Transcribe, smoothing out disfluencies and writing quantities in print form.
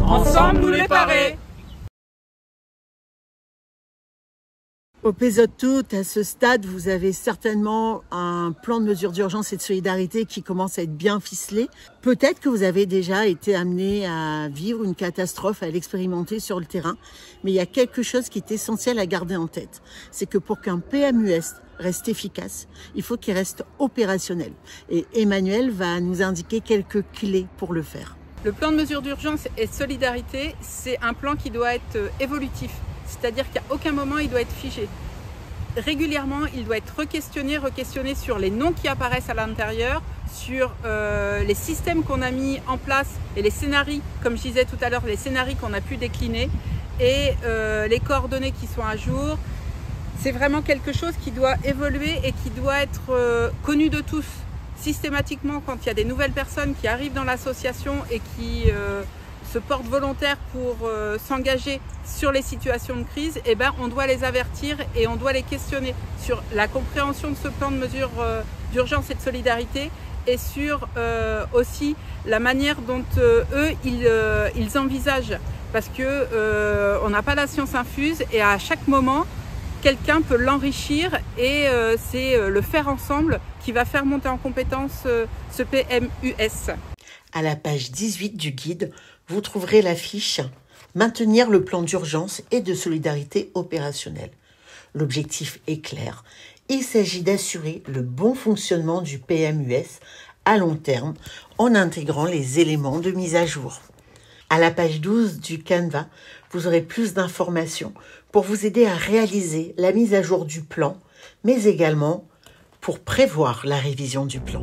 Ensemble, nous les parer. Au PESOT, à ce stade, vous avez certainement un plan de mesures d'urgence et de solidarité qui commence à être bien ficelé. Peut-être que vous avez déjà été amené à vivre une catastrophe, à l'expérimenter sur le terrain. Mais il y a quelque chose qui est essentiel à garder en tête. C'est que pour qu'un PMUS reste efficace, il faut qu'il reste opérationnel. Et Emmanuel va nous indiquer quelques clés pour le faire. Le plan de mesures d'urgence et de solidarité, c'est un plan qui doit être évolutif. C'est-à-dire qu'à aucun moment il doit être figé. Régulièrement, il doit être re-questionné sur les noms qui apparaissent à l'intérieur, sur les systèmes qu'on a mis en place et les scénarios, comme je disais tout à l'heure, les scénarios qu'on a pu décliner et les coordonnées qui sont à jour. C'est vraiment quelque chose qui doit évoluer et qui doit être connu de tous. Systématiquement, quand il y a des nouvelles personnes qui arrivent dans l'association et qui se portent volontaires pour s'engager sur les situations de crise, eh ben, on doit les avertir et on doit les questionner sur la compréhension de ce plan de mesures d'urgence et de solidarité et sur aussi la manière dont eux, ils envisagent. Parce que on n'a pas la science infuse et à chaque moment, quelqu'un peut l'enrichir et c'est le faire ensemble qui va faire monter en compétence ce PMUS. À la page 18 du guide, vous trouverez la fiche « Maintenir le plan d'urgence et de solidarité opérationnel ». L'objectif est clair. Il s'agit d'assurer le bon fonctionnement du PMUS à long terme en intégrant les éléments de mise à jour. À la page 12 du Canva, vous aurez plus d'informations pour vous aider à réaliser la mise à jour du plan, mais également pour prévoir la révision du plan.